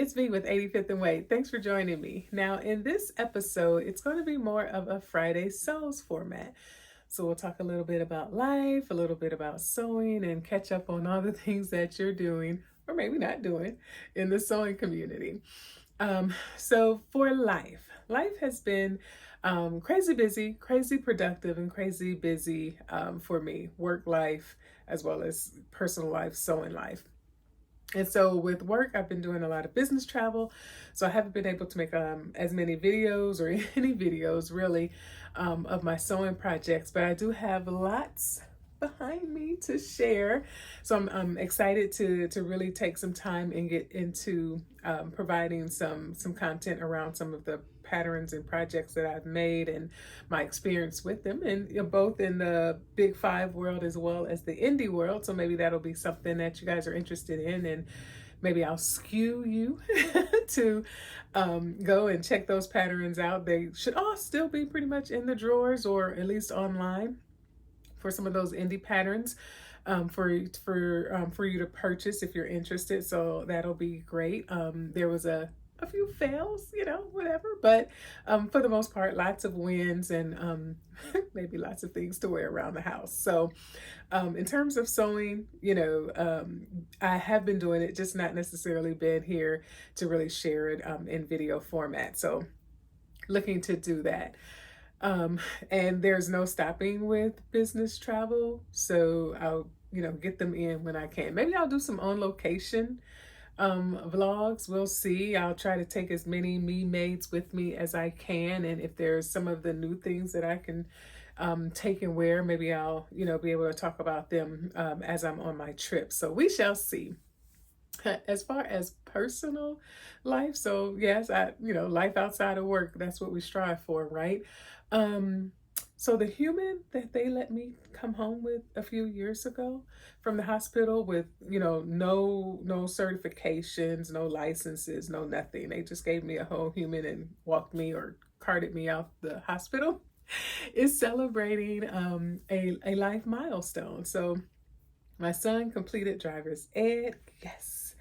it's V with 85th and Wade. Thanks for joining me. Now, in this episode, it's going to be more of a Friday Sews format. So, we'll talk a little bit about life, a little bit about sewing, and catch up on all the things that you're doing, or maybe not doing, in the sewing community. So, for life has been crazy busy, crazy productive, and crazy busy for me, work life, as well as personal life, sewing life. And so with work, I've been doing a lot of business travel. So I haven't been able to make as many videos or any videos really of my sewing projects, but I do have lots behind me to share. So I'm excited to really take some time and get into providing some content around some of the patterns and projects that I've made and my experience with them, and both in the big five world as well as the indie world. So maybe that'll be something that you guys are interested in, and maybe I'll skew you to go and check those patterns out. They should all still be pretty much in the drawers or at least online for some of those indie patterns for you to purchase if you're interested. So that'll be great. There was a few fails, whatever, but for the most part, lots of wins and maybe lots of things to wear around the house. So in terms of sewing, I have been doing it, just not necessarily been here to really share it in video format. So looking to do that. And there's no stopping with business travel. So I'll, get them in when I can. Maybe I'll do some on location vlogs. We'll see. I'll try to take as many me maids with me as I can. And if there's some of the new things that I can take and wear, maybe I'll, be able to talk about them as I'm on my trip. So we shall see. As far as personal life, so yes, life outside of work, that's what we strive for, right? Um, so the human that they let me come home with a few years ago from the hospital with, no certifications, no licenses, no nothing. They just gave me a whole human and walked me or carted me out the hospital is celebrating a life milestone. So my son completed driver's ed, yes.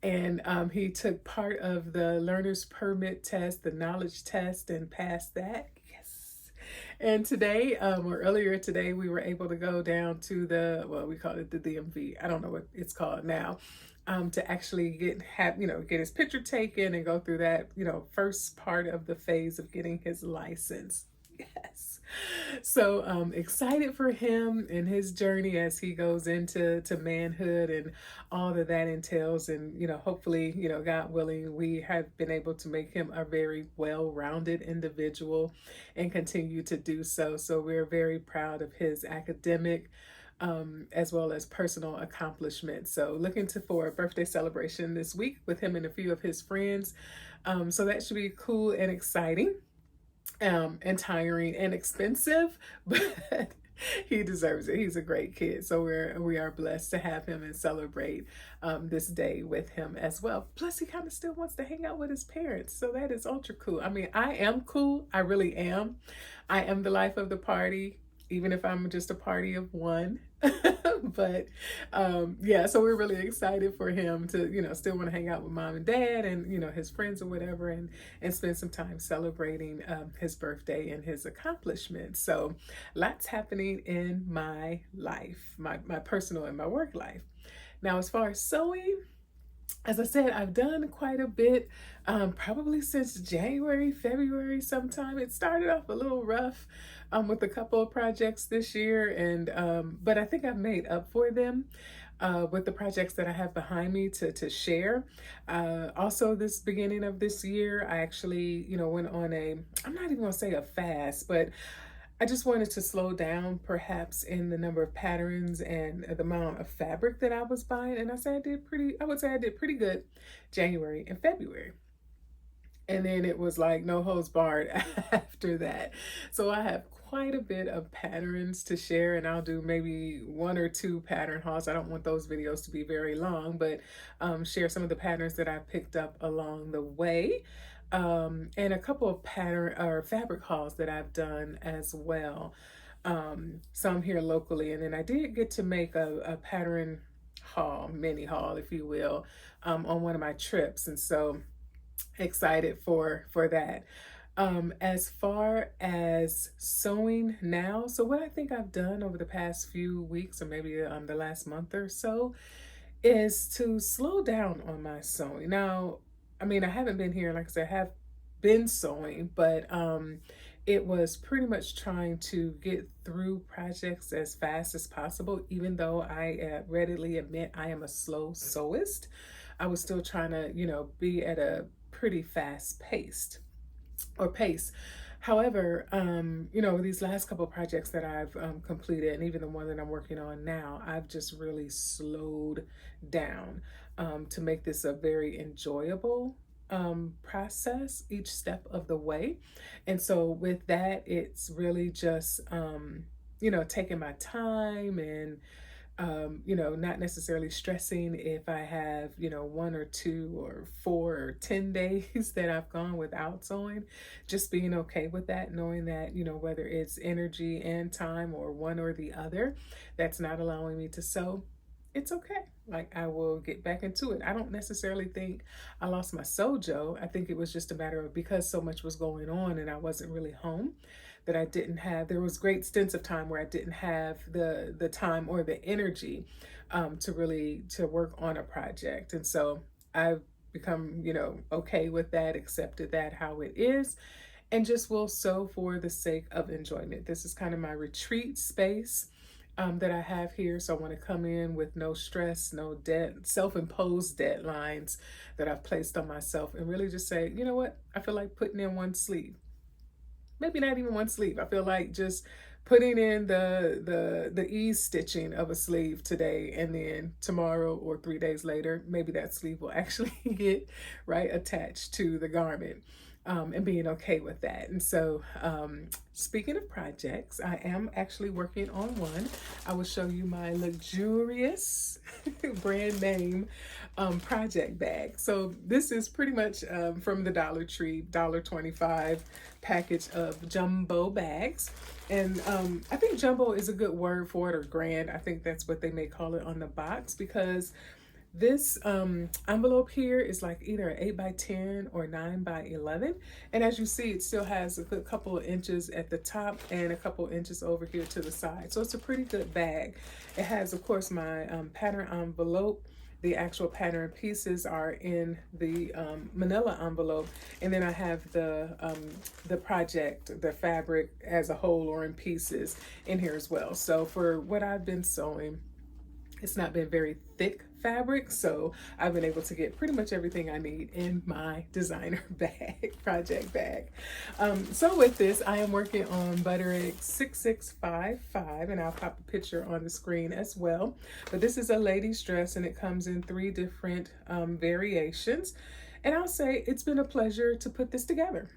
And he took part of the learner's permit test, the knowledge test, and passed that. Yes. And today, or earlier today, we were able to go down to we call it the DMV. I don't know what it's called now. To actually get his picture taken and go through that, first part of the phase of getting his license. Yes. So excited for him and his journey as he goes into manhood and all that entails. And, hopefully, God willing, we have been able to make him a very well-rounded individual and continue to do so. So we're very proud of his academic as well as personal accomplishments. So looking for a birthday celebration this week with him and a few of his friends. So that should be cool and exciting. And tiring and expensive, but he deserves it. He's a great kid. So we are blessed to have him and celebrate this day with him as well. Plus, he kind of still wants to hang out with his parents. So that is ultra cool. I mean, I am cool. I really am. I am the life of the party, even if I'm just a party of one. But yeah, so we're really excited for him to, still want to hang out with mom and dad and, his friends or whatever, and spend some time celebrating his birthday and his accomplishments. So lots happening in my life, my personal and my work life. Now, as far as sewing, as I said, I've done quite a bit, probably since January, February sometime. It started off a little rough with a couple of projects this year, and but I think I've made up for them with the projects that I have behind me to share. Also, this beginning of this year, I actually, went on I'm not even gonna say a fast, but I just wanted to slow down perhaps in the number of patterns and the amount of fabric that I was buying. And I would say I did pretty good January and February. And then it was like no holds barred after that. So I have quite a bit of patterns to share, and I'll do maybe one or two pattern hauls. I don't want those videos to be very long, but share some of the patterns that I picked up along the way. And a couple of pattern or fabric hauls that I've done as well. Some here locally, and then I did get to make a pattern haul, mini haul, if you will, on one of my trips. And so excited for that. As far as sewing now, so what I think I've done over the past few weeks, or maybe the last month or so, is to slow down on my sewing. Now, I mean, I haven't been here, like I said, I have been sewing, but it was pretty much trying to get through projects as fast as possible, even though I readily admit I am a slow sewist. I was still trying to, be at a pretty fast pace. However, these last couple projects that I've completed, and even the one that I'm working on now, I've just really slowed down to make this a very enjoyable process each step of the way. And so with that, it's really just, taking my time and not necessarily stressing if I have, 1 or 2 or 4 or 10 days that I've gone without sewing, just being okay with that, knowing that, whether it's energy and time or one or the other that's not allowing me to sew, it's okay. Like, I will get back into it. I don't necessarily think I lost my sojo. I think it was just a matter of, because so much was going on and I wasn't really home, that I didn't have, there was great stints of time where I didn't have the time or the energy to work on a project. And so I've become, okay with that, accepted that how it is, and just will sew for the sake of enjoyment. This is kind of my retreat space that I have here. So I want to come in with no stress, no self-imposed deadlines that I've placed on myself, and really just say, you know what, I feel like putting in one sleeve. Maybe not even one sleeve. I feel like just putting in the ease stitching of a sleeve today, and then tomorrow or 3 days later, maybe that sleeve will actually get right attached to the garment. And being okay with that. And so, speaking of projects, I am actually working on one. I will show you my luxurious brand name project bag. So this is pretty much from the Dollar Tree, $1.25 package of jumbo bags. And I think jumbo is a good word for it, or grand. I think that's what they may call it on the box, because this envelope here is like either an 8x10 or 9x11. And as you see, it still has a good couple of inches at the top and a couple inches over here to the side. So it's a pretty good bag. It has, of course, my pattern envelope. The actual pattern pieces are in the manila envelope. And then I have the project, the fabric as a whole or in pieces in here as well. So for what I've been sewing, it's not been very thick fabric, so I've been able to get pretty much everything I need in my designer bag, project bag. So with this, I am working on Butterick 6655, and I'll pop a picture on the screen as well. But this is a lady's dress, and it comes in 3 different variations. And I'll say it's been a pleasure to put this together.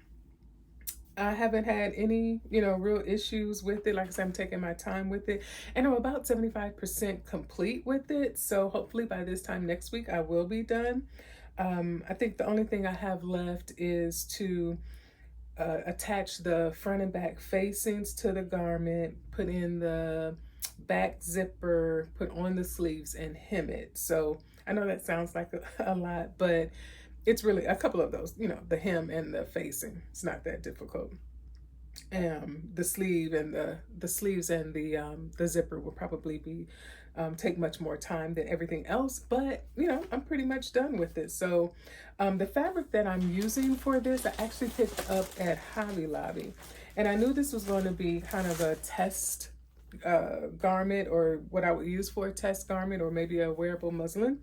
I haven't had any, real issues with it. Like I said, I'm taking my time with it, and I'm about 75% complete with it. So hopefully by this time next week, I will be done. I think the only thing I have left is to attach the front and back facings to the garment, put in the back zipper, put on the sleeves, and hem it. So I know that sounds like a lot, but it's really a couple of those, the hem and the facing. It's not that difficult. The sleeve and the sleeves and the zipper will probably be take much more time than everything else, but I'm pretty much done with it. So the fabric that I'm using for this, I actually picked up at Hobby Lobby, and I knew this was going to be kind of a test garment, or what I would use for a test garment, or maybe a wearable muslin,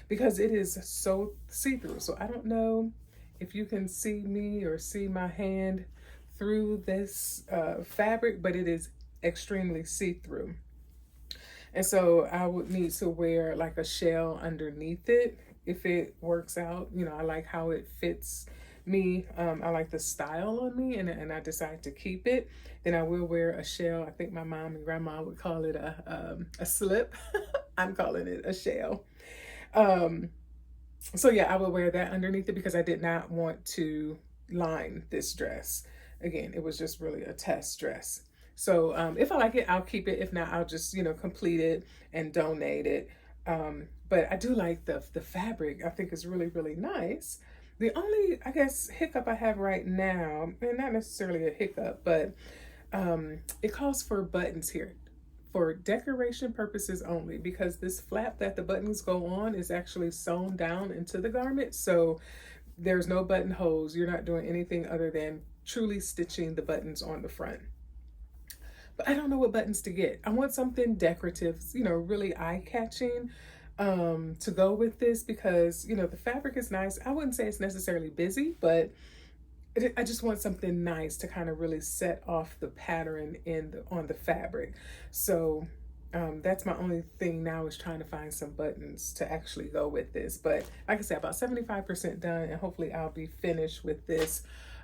because it is so see-through. So I don't know if you can see me or see my hand through this fabric, but it is extremely see-through. And so I would need to wear like a shell underneath it if it works out. I like how it fits me. I like the style on me, and I decide to keep it. Then I will wear a shell. I think my mom and grandma would call it a slip. I'm calling it a shell. So yeah, I will wear that underneath it because I did not want to line this dress. Again, it was just really a test dress. So if I like it, I'll keep it. If not, I'll just, complete it and donate it. But I do like the fabric. I think is really, really nice. The only, I guess, hiccup I have right now, and not necessarily a hiccup, but it calls for buttons here for decoration purposes only, because this flap that the buttons go on is actually sewn down into the garment. So there's no buttonholes. You're not doing anything other than truly stitching the buttons on the front. But I don't know what buttons to get. I want something decorative, really eye-catching, to go with this, because, the fabric is nice. I wouldn't say it's necessarily busy, but I just want something nice to kind of really set off the pattern on the fabric. So that's my only thing now, is trying to find some buttons to actually go with this. But like I said, about 75% done, and hopefully I'll be finished with this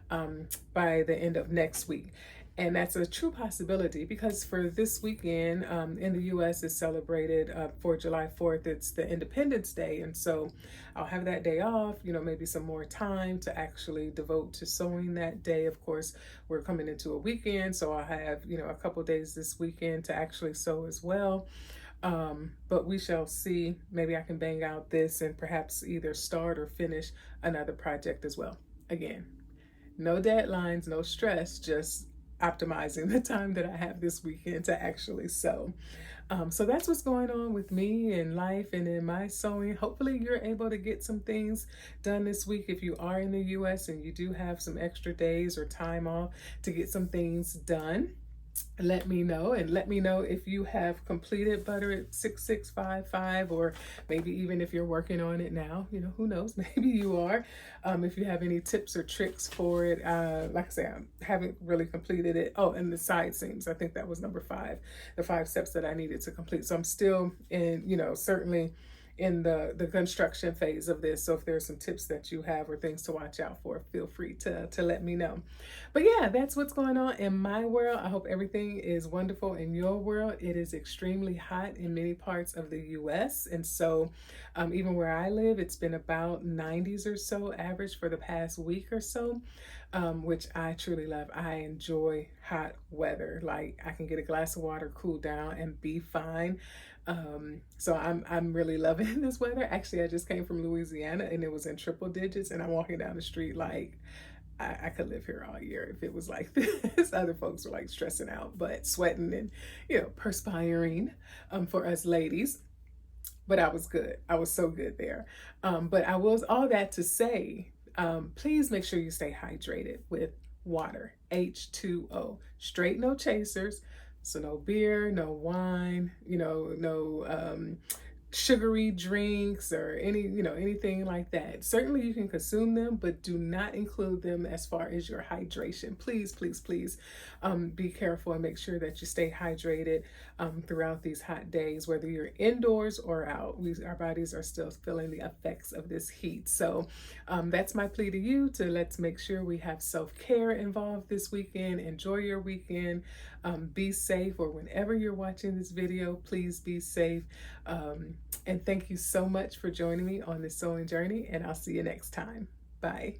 by the end of next week. And that's a true possibility, because for this weekend in the US is celebrated for July 4th. It's the Independence Day. And so I'll have that day off, maybe some more time to actually devote to sewing that day. Of course, we're coming into a weekend, so I'll have, a couple days this weekend to actually sew as well. But we shall see. Maybe I can bang out this and perhaps either start or finish another project as well. Again, no deadlines, no stress, just optimizing the time that I have this weekend to actually sew. So that's what's going on with me in life and in my sewing. Hopefully you're able to get some things done this week if you are in the US and you do have some extra days or time off to get some things done. Let me know, and let me know if you have completed Butter It 6655, or maybe even if you're working on it now. Who knows, maybe you are. If you have any tips or tricks for it. Like I said, I haven't really completed it. Oh, and the side seams, I think that was number 5, the 5 steps that I needed to complete. So I'm still in, certainly in the construction phase of this. So if there's some tips that you have or things to watch out for, feel free to let me know. But yeah, that's what's going on in my world. I hope everything is wonderful in your world. It is extremely hot in many parts of the US. And so even where I live, it's been about 90s or so average for the past week or so, which I truly love. I enjoy hot weather. Like, I can get a glass of water, cool down, and be fine. So I'm really loving this weather. Actually, I just came from Louisiana and it was in triple digits, and I'm walking down the street like I could live here all year if it was like this. Other folks were like stressing out, but sweating and, perspiring for us ladies. But I was good. I was so good there. But I was all that to say, please make sure you stay hydrated with water, H2O, straight, no chasers. So no beer, no wine, no sugary drinks or anything like that. Certainly you can consume them, but do not include them as far as your hydration. Please, please, please be careful and make sure that you stay hydrated throughout these hot days, whether you're indoors or out. Our bodies are still feeling the effects of this heat. So that's my plea to you, to let's make sure we have self-care involved this weekend. Enjoy your weekend. Be safe, or whenever you're watching this video, please be safe. And thank you so much for joining me on this sewing journey, and I'll see you next time. Bye.